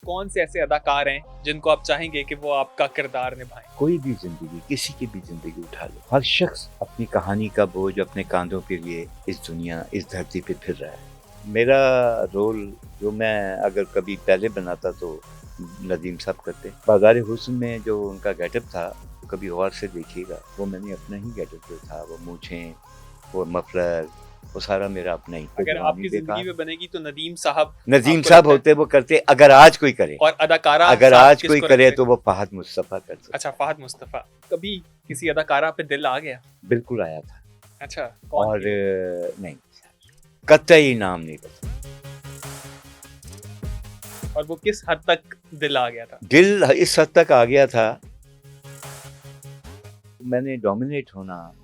कौन से ऐसे अदाकार हैं जिनको आप चाहेंगे कि वो आपका किरदार निभाएं? कोई भी जिंदगी, किसी की भी जिंदगी उठा लो, हर शख्स अपनी कहानी का बोझ अपने कांधों पे लिए इस दुनिया, इस धरती पे फिर रहा है। मेरा रोल जो मैं अगर कभी पहले बनाता तो नदीम साहब करते। बाज़ार हुस्न में जो उनका गेटअप था, तो कभी गौर से देखिएगा, वो मैंने अपना ही गेटअप जो था, वो मूछें, वो मफलर, वो सारा मेरा अपना ही। अगर आपकी जिंदगी में बनेगी तो नदीम साहब नदीम साहब होते, वो करते। अगर आज कोई करे, और अदाकारा अगर साथ आज कोई किसको करे रखते? तो वो फहद मुस्तफा कर सकता। अच्छा, फहद मुस्तफा। कभी किसी अदाकारा पे दिल आ गया? बिल्कुल आया था। अच्छा, कौन और थी वो? नहीं, कतई नाम नहीं पता। और वो किस हद तक दिल आ गया था? दिल इस हद तक आ गया था, मैंने डोमिनेट होना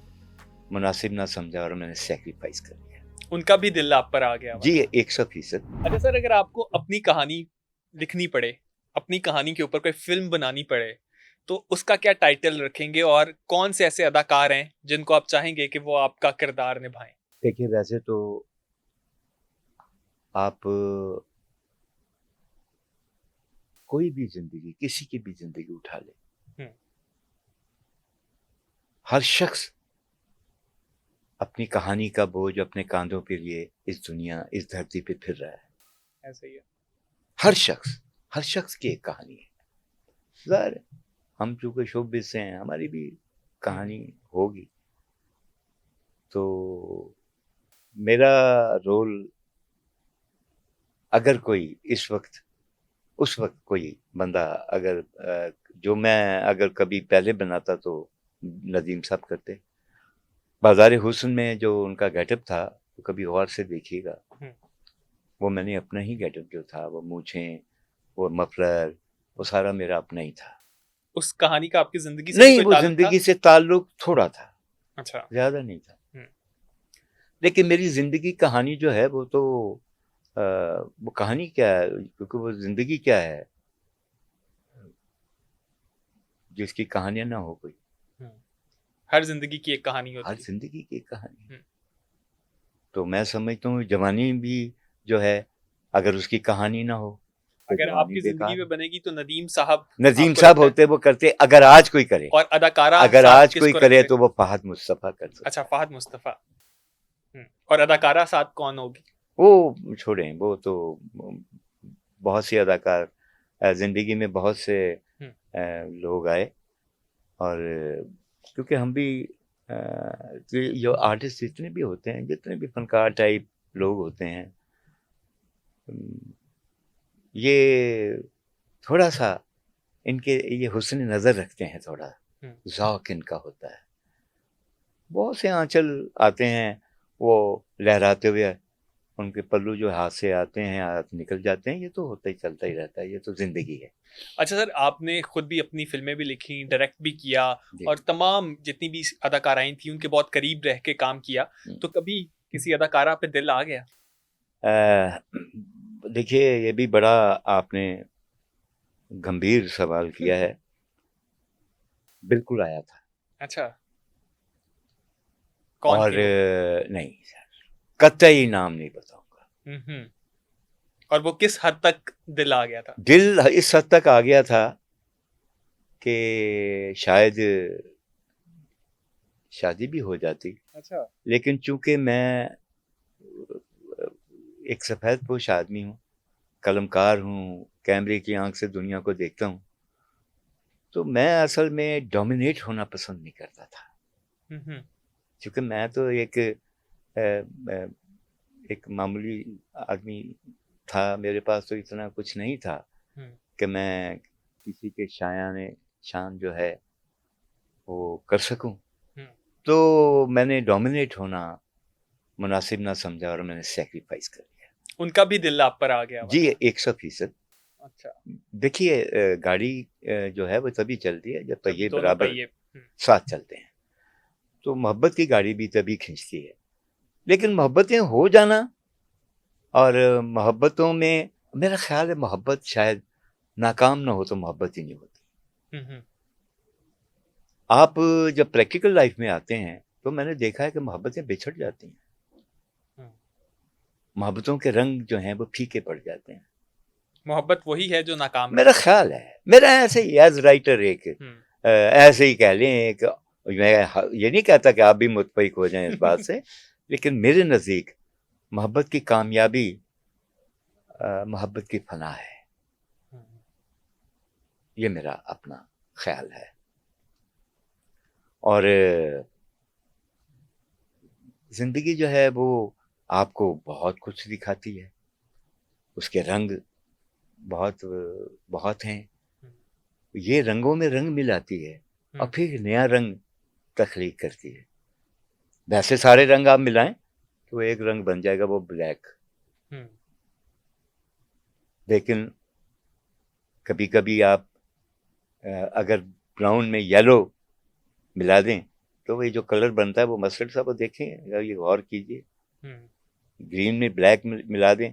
मुनासिब ना समझा और मैंने सेक्रीफाइस कर दिया। उनका भी दिल आप पर आ गया? जी 100%। अच्छा सर, अगर आपको अपनी कहानी लिखनी पड़े, अपनी कहानी के ऊपर कोई फिल्म बनानी पड़े, तो उसका क्या टाइटल रखेंगे और कौन से ऐसे अदाकार हैं जिनको आप चाहेंगे कि वो आपका किरदार निभाएं? देखिए, वैसे तो आप कोई भी जिंदगी, किसी की भी जिंदगी उठा ले, हर शख्स अपनी कहानी का बोझ अपने कांधों पे लिए इस दुनिया, इस धरती पे फिर रहा है। ऐसे ही है। हर शख्स की एक कहानी है। ज़ाहिर है, हम चूंकि शोबिस से हैं, हमारी भी कहानी होगी। तो मेरा रोल, अगर कोई इस वक्त, उस वक्त कोई बंदा अगर जो मैं अगर कभी पहले बनाता तो नदीम साहब करते। बाज़ार हुस्न में जो उनका गेटअप था, तो कभी गौर से देखिएगा, वो मैंने अपना ही गेटअप जो था, वो मूछें, वो मफलर, वो सारा मेरा अपना ही था। उस कहानी का आपकी जिंदगी से भी नहीं, कोई वो ताल्लुक था? जिंदगी से ताल्लुक थोड़ा था, अच्छा। ज्यादा नहीं था। लेकिन मेरी जिंदगी कहानी जो है, वो तो वो कहानी क्या है, क्योंकि वो जिंदगी क्या है जिसकी कहानियां ना हो कोई। हर जिंदगी की एक कहानी होती हर है। जिंदगी की एक कहानी। तो मैं समझता हूँ जवानी भी जो है, अगर उसकी कहानी ना हो तो अगर जवानी आपकी जिंदगी बेकार में है। बनेगी तो नदीम साहब नदीम आपको साहब लगता है? होते, वो करते। अगर आज कोई करे, और अदाकारा अगर साथ आज कोई किसको करे रखते? तो वो फहद मुस्तफा कर सकता। अच्छा, फहद मुस्तफा। और अदाकारा साथ कौन होगी? वो छोड़ें, वो तो बहुत सी अदाकार, जिंदगी में बहुत से लोग आए। और क्योंकि हम भी जो आर्टिस्ट जितने भी होते हैं, जितने भी फनकार टाइप लोग होते हैं, ये थोड़ा सा इनके ये हुस्न नज़र रखते हैं, थोड़ा ज़ौक़ इनका होता है। बहुत से आंचल आते हैं, वो लहराते हुए उनके पल्लू जो हाथ से आते हैं, हाथ निकल जाते हैं। ये तो होता ही, चलता ही रहता है, ये तो जिंदगी है। अच्छा सर, आपने खुद भी अपनी फिल्में भी लिखी, डायरेक्ट भी किया जी। और तमाम जितनी भी अदाकाराएं थी उनके बहुत करीब रह के काम किया, तो कभी किसी अदाकारा पे दिल आ गया? देखिए, ये भी बड़ा आपने गंभीर सवाल किया है। बिल्कुल आया था। अच्छा, कौन और थी वो? नहीं, कतई नाम नहीं बताऊंगा। और वो किस हद तक दिल आ गया था? दिल इस हद तक आ गया था कि शायद शादी भी हो जाती। अच्छा। लेकिन चूंकि मैं एक सफेद पोश आदमी हूँ, कलमकार हूँ, कैमरे की आंख से दुनिया को देखता हूँ, तो मैं असल में डोमिनेट होना पसंद नहीं करता था। क्योंकि मैं तो एक मामूली आदमी था, मेरे पास तो इतना कुछ नहीं था कि मैं किसी के शायाने शान जो है वो कर सकूं। तो मैंने डोमिनेट होना मुनासिब ना समझा और मैंने सेक्रीफाइस कर दिया। उनका भी दिल आप पर आ गया? जी 100%। अच्छा। देखिए, गाड़ी जो है वो तभी चलती है जब पहिए दोनों बराबर पहिए। साथ चलते हैं। तो मोहब्बत की गाड़ी भी तभी खींचती है। लेकिन मोहब्बतें हो जाना, और मोहब्बतों में मेरा ख्याल है मोहब्बत शायद नाकाम ना हो तो मोहब्बत ही नहीं होती। आप जब प्रैक्टिकल लाइफ में आते हैं तो मैंने देखा है कि मोहब्बतें बिछड़ जाती हैं, मोहब्बतों के रंग जो हैं वो फीके पड़ जाते हैं। मोहब्बत वही है जो नाकाम मेरा ख्याल है, मेरा ऐसे ही एज राइटर एक हम्म। ऐसे ही कह लें एक, मैं ये नहीं कहता कि आप भी मुतफिक हो जाएं इस बात से, लेकिन मेरे नज़दीक मोहब्बत की कामयाबी मोहब्बत की फना है, ये मेरा अपना ख्याल है। और जिंदगी जो है वो आपको बहुत कुछ दिखाती है, उसके रंग बहुत बहुत हैं, ये रंगों में रंग मिलाती है और फिर नया रंग तख्लीक करती है। वैसे सारे रंग आप मिलाएं तो एक रंग बन जाएगा, वो ब्लैक। लेकिन कभी कभी आप अगर ब्राउन में येलो मिला दें तो वही जो कलर बनता है वो मस्टर्ड सा, वो देखें, ये गौर कीजिए। ग्रीन में ब्लैक मिला दें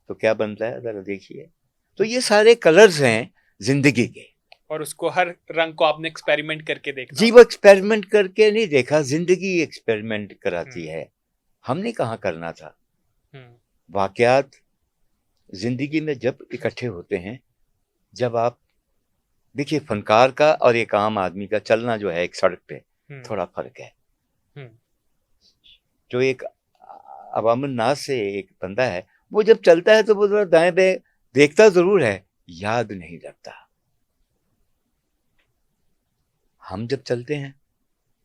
तो क्या बनता है, ज़रा देखिए। तो ये सारे कलर्स हैं जिंदगी के, और उसको हर रंग को आपने एक्सपेरिमेंट करके देखा। जी, वो एक्सपेरिमेंट करके नहीं देखा, जिंदगी एक्सपेरिमेंट कराती है, हमने कहाँ करना था। वाकयात जिंदगी में जब इकट्ठे होते हैं, जब आप देखिए, फनकार का और एक आम आदमी का चलना जो है एक सड़क पे थोड़ा फर्क है। जो एक अवामुन नास से एक बंदा है, वो जब चलता है तो वो जरा दाएं बाएं देखता जरूर है, याद नहीं रखता। हम जब चलते हैं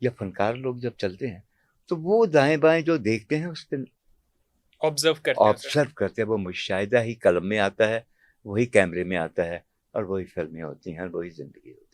या फनकार लोग जब चलते हैं तो वो दाएं बाएं जो देखते हैं उस पर ऑब्जर्व करते हैं। वो मुशाहिदा ही कलम में आता है, वही कैमरे में आता है, और वही फिल्में होती हैं, वही जिंदगी होती है।